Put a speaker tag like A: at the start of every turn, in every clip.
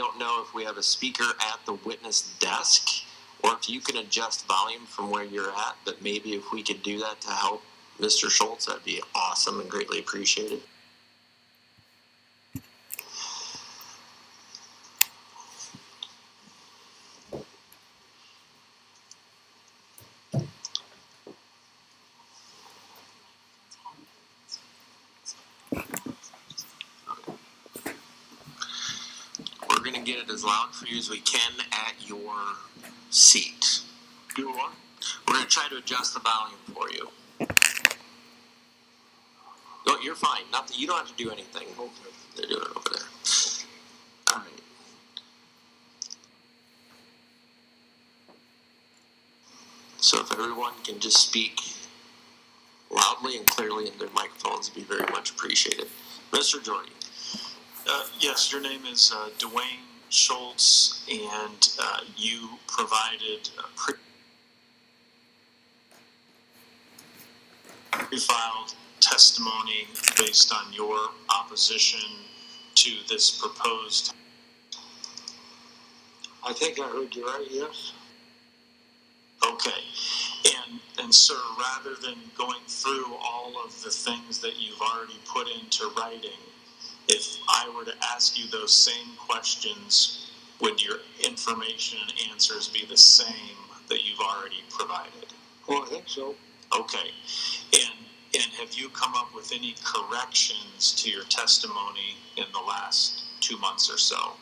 A: don't know if we have a speaker at the witness desk or if you can adjust volume from where you're at, but maybe if we could do that to help Mr. Schultz, that'd be awesome and greatly appreciated. We're going to get it as loud for you as we can at your seat. Do what? We're going to try to adjust the volume for you. No, you're fine. Not you don't have to do anything. Okay. They're doing it over there. All right. So if everyone can just speak loudly and clearly in their microphones, it'd be very much appreciated. Mr. Jorde.
B: Yes, your name is DeWayne Schultz, and you provided pre-filed testimony based on your opposition to this proposed.
C: I think I heard you right, yes.
B: Okay. And sir, rather than going through all of the things that you've already put into writing, if I were to ask you those same questions, would your information and answers be the same that you've already provided?
C: Well, I think so.
B: Okay. And have you come up with any corrections to your testimony in the last 2 months or so?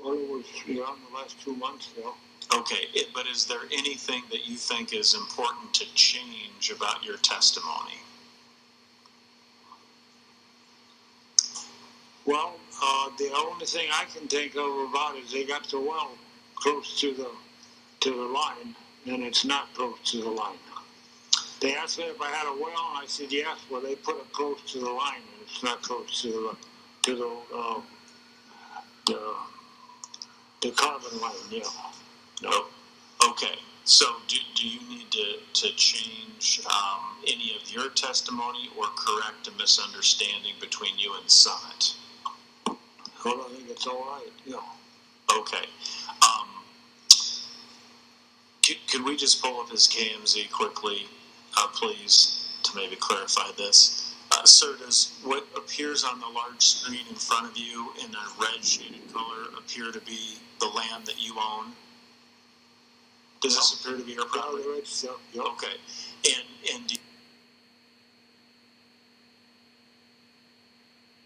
C: Well, it was in the last 2 months, though.
B: Okay, but is there anything that you think is important to change about your testimony?
C: Well, the only thing I can think of about it is they got the well close to the line, and it's not close to the line. They asked me if I had a well, and I said yes. Well, they put it close to the line, and it's not close to the carbon line. Yeah.
B: No. Okay. So do you need to change any of your testimony or correct a misunderstanding between you and Summit?
C: Well, I think it's all right. Yeah.
B: Okay. Could we just pull up his KMZ quickly, please, to maybe clarify this? Sir, does what appears on the large screen in front of you in a red shaded color appear to be the land that you own? Does this appear to be your property?
C: Yeah.
B: Okay. And do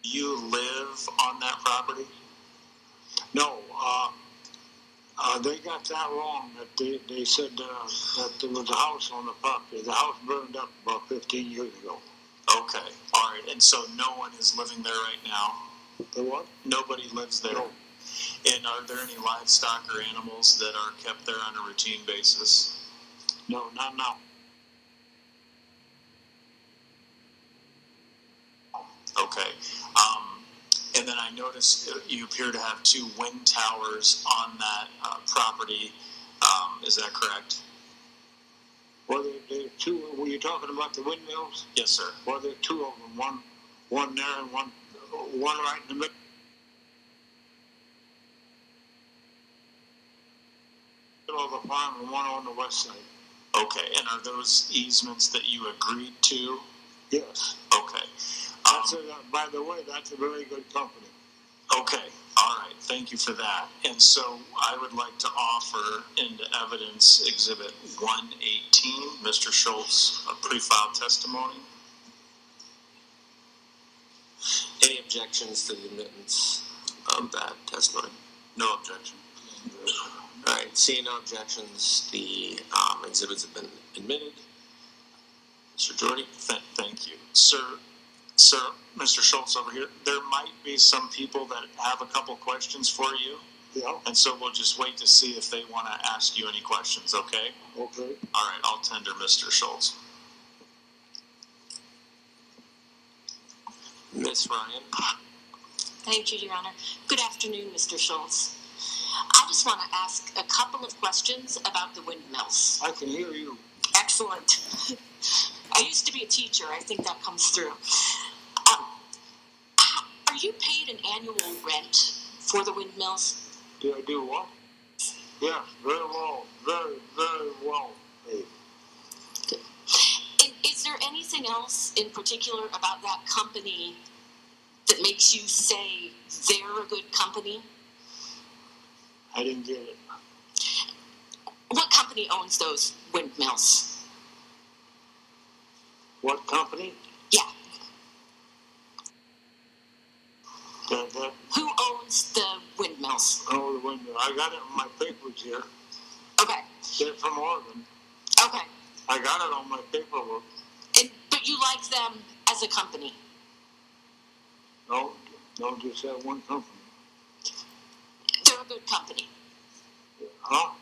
B: you live on that property?
C: No. They got that wrong. That they said that there was a house on the property. The house burned up about 15 years ago.
B: Okay. All right. And so no one is living there right now?
C: The what?
B: Nobody lives there?
C: No.
B: And are there any livestock or animals that are kept there on a routine basis?
C: No, not now.
B: Okay. And then I noticed you appear to have 2 wind towers on that property. Is that correct?
C: Well, there are 2. Were you talking about the windmills?
B: Yes, sir.
C: Well, there are 2 of them. One there and one right in the middle. Of the farm and one on the west side.
B: Okay, and are those easements that you agreed to?
C: Yes.
B: Okay.
C: By the way, that's a very good company.
B: Okay, all right, thank you for that. And so I would like to offer into evidence Exhibit 118, Mr. Schultz, a pre-filed testimony.
A: Any objections to the admittance of that testimony?
B: No objection.
A: All right, seeing no objections, the exhibits have been admitted. Mr. Jorde?
B: Thank you. Sir, Mr. Schultz over here, there might be some people that have a couple questions for you.
C: Yeah.
B: And so we'll just wait to see if they want to ask you any questions, okay?
C: Okay.
B: All right, I'll tender Mr. Schultz.
A: Ms. Ryan?
D: Thank you, Your Honor. Good afternoon, Mr. Schultz. I just want to ask a couple of questions about the windmills.
C: I can hear you.
D: Excellent. I used to be a teacher. I think that comes through. Are you paid an annual rent for the windmills?
C: Do I do what? Yes, very well, very, very well paid.
D: And is there anything else in particular about that company that makes you say they're a good company?
C: I didn't get it.
D: What company owns those windmills?
C: What company?
D: Yeah.
C: That
D: Who owns the windmills?
C: oh, the window. I got it in my papers here.
D: Okay.
C: They're from Oregon.
D: Okay.
C: I got it on my paperwork.
D: But you like them as a company?
C: No, just that one company.
D: They're a good company.
C: Huh?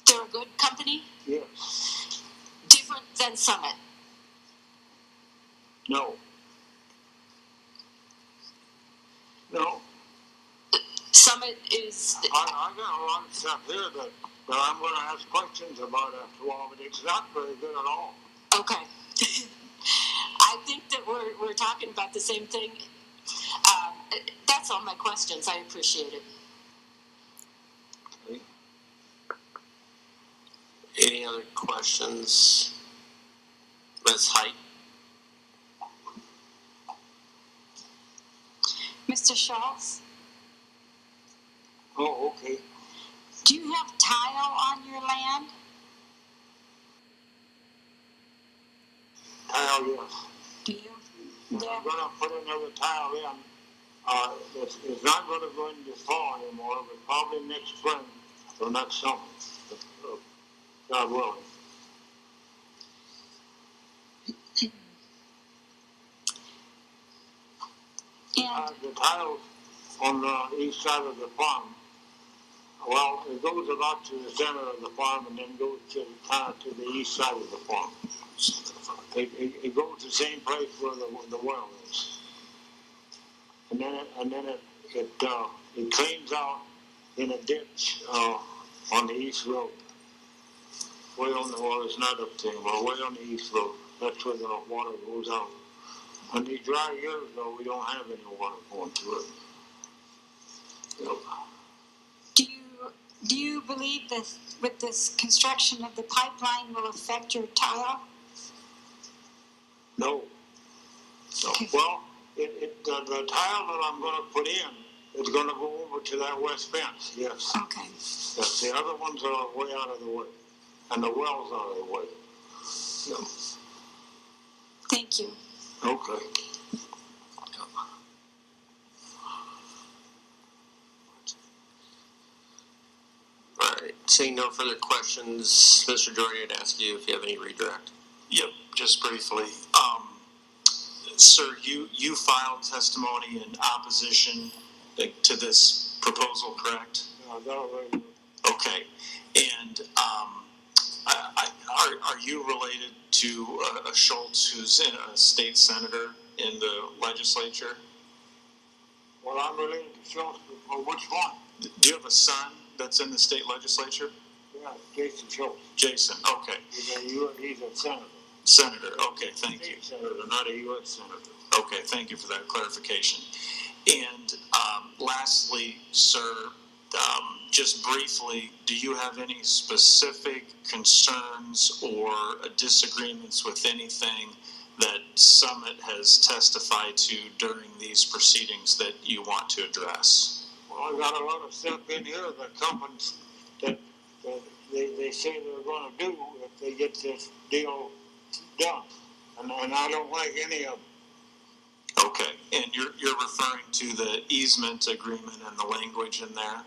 D: They're a good company?
C: Yes.
D: Different than Summit?
C: No. No.
D: Summit is...
C: I got a lot of stuff here that I'm going to ask questions about after a while, but it's not very good at all.
D: Okay. I think that we're talking about the same thing. That's all my questions. I appreciate it.
C: Okay.
A: Any other questions? Ms. Height?
E: Mr. Schultz,
C: Oh, okay.
E: do you have tile on your land?
C: Tile, yes.
E: Do you?
C: I'm going to put another tile in. It's not going to go in this fall anymore, but probably next spring or next summer. God willing.
E: And
C: The tiles on the east side of the farm, well, it goes about to the center of the farm and then goes to kind of to the east side of the farm. It goes to the same place where the well is, and then it cleans out in a ditch on the east road. Way on the well, it's not up there, but way on the east road. That's where the water goes out. On these dry years, though, we don't have any water going through it. Yep.
E: do you believe that with this construction of the pipeline will affect your tile?
C: No.
E: Okay.
C: Well, the tile that I'm going to put in is going to go over to that west fence. Yes.
E: Okay.
C: Yes. The other ones are way out of the way, and the well's out of the way. Yeah.
E: Thank you.
C: Okay.
A: All right. Seeing no further questions, Mr. Jorde, I'd ask you if you have any redirect.
B: Yep, just briefly. Sir, you filed testimony in opposition to this proposal, correct?
C: I got it right.
B: Okay. And are you related to a Schultz who's a state senator in the legislature?
C: Well, I'm related to Schultz. Well, which one?
B: Do you have a son that's in the state legislature?
C: Yeah, Jason Schultz.
B: Jason, okay.
C: He's a senator.
B: Senator, okay, thank you.
C: Senator, not a U.S. senator.
B: Okay, thank you for that clarification. And lastly, sir, just briefly, do you have any specific concerns or disagreements with anything that Summit has testified to during these proceedings that you want to address?
C: Well, I got a lot of stuff in here that companies that they say they're going to do if they get this deal done, and I don't like any of them.
B: Okay, and you're referring to the easement agreement and the language in there?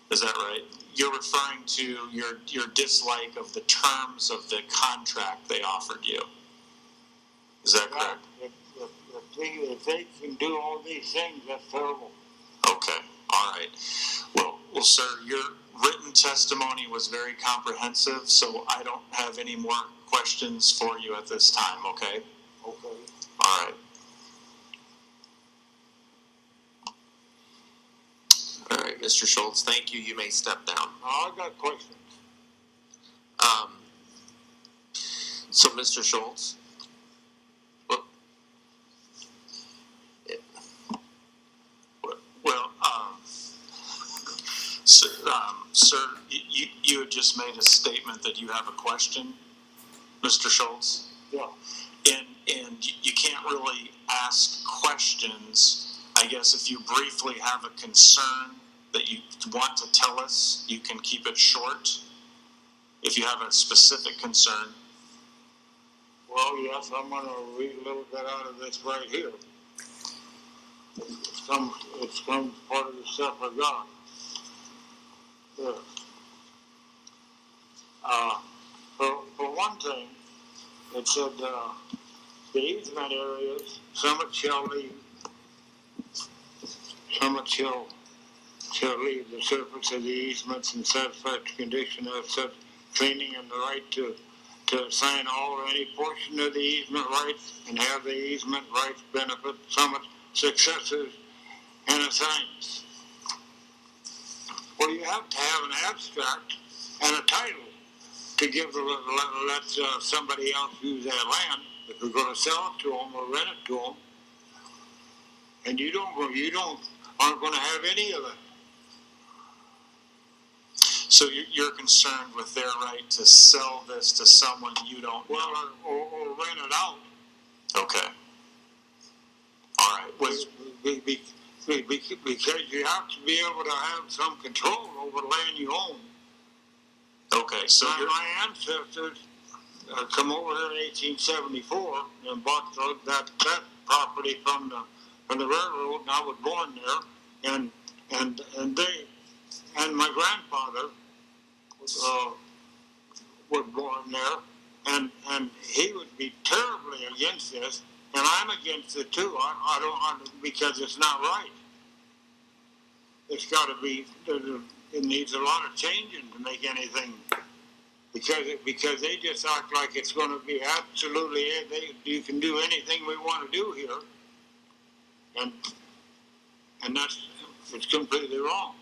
B: Is that right? You're referring to your dislike of the terms of the contract they offered you? Is that correct?
C: If they can do all these things, that's terrible.
B: Okay, all right. Well, sir, your written testimony was very comprehensive, so I don't have any more questions for you at this time, okay?
C: Okay.
B: All right.
A: All right, Mr. Schultz, thank you. You may step down.
C: Now, I got questions.
A: So, Mr. Schultz,
B: Sir, you had just made a statement that you have a question, Mr. Schultz.
C: Yeah.
B: And you can't really ask questions. I guess if you briefly have a concern that you want to tell us, you can keep it short. If you have a specific concern.
C: Well, yes, I'm going to read a little bit out of this right here. It's some part of the stuff I got. Yeah. For one thing, it said the easement areas, some shall leave the surface of the easements in satisfactory condition as such cleaning and the right to assign all or any portion of the easement rights and have the easement rights benefit some successors and assigns. Well, you have to have an abstract and a title to give let somebody else use that land if we're going to sell it to them or rent it to them. And you aren't going to have any of it.
B: So you're concerned with their right to sell this to someone you don't know?
C: Well, or rent it out.
B: Okay. All right.
C: Because you have to be able to have some control over land you own.
B: Okay, so
C: my ancestors come over here in 1874 and bought that property from the railroad, and I was born there, and they and my grandfather was born there, and he would be terribly against this, and I'm against it too. I don't because it's not right. It's got to be. It needs a lot of changing to make anything, because they just act like it's going to be absolutely. You can do anything we want to do here, and it's completely wrong.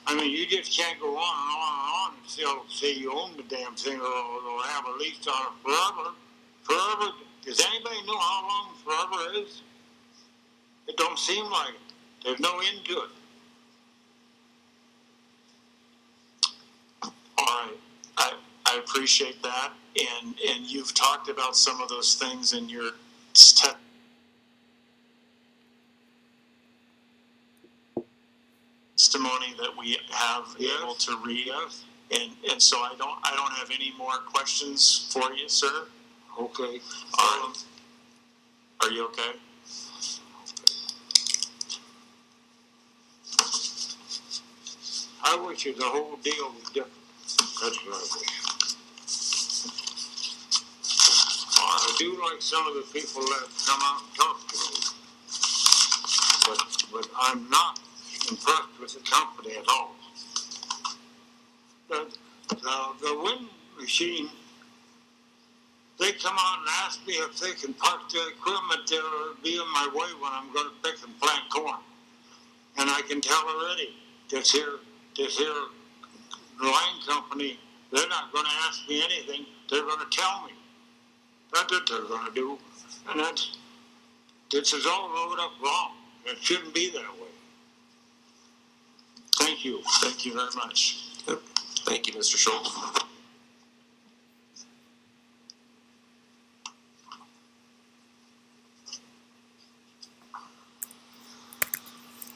C: I mean, you just can't go on and still say you own the damn thing or have a lease on it forever. Forever. Does anybody know how long forever is? It don't seem like it. There's no end to it.
B: All right. I appreciate that. And you've talked about some of those things in your testimony that we have able to read.
C: Yes.
B: And so I don't have any more questions for you, sir.
C: Okay.
B: All right. Are you okay?
C: I wish the whole deal was different. That's what I wish. I do like some of the people that come out and talk to me, but I'm not impressed with the company at all. The wind machine, they come out and ask me if they can park the equipment there or be in my way when I'm going to pick and plant corn. And I can tell already, this here line company, they're not going to ask me anything. They're going to tell me. That's what they're going to do. And this is all wrote up wrong. It shouldn't be that way. Thank you.
B: Thank you very much.
A: Thank you, Mr. Schultz.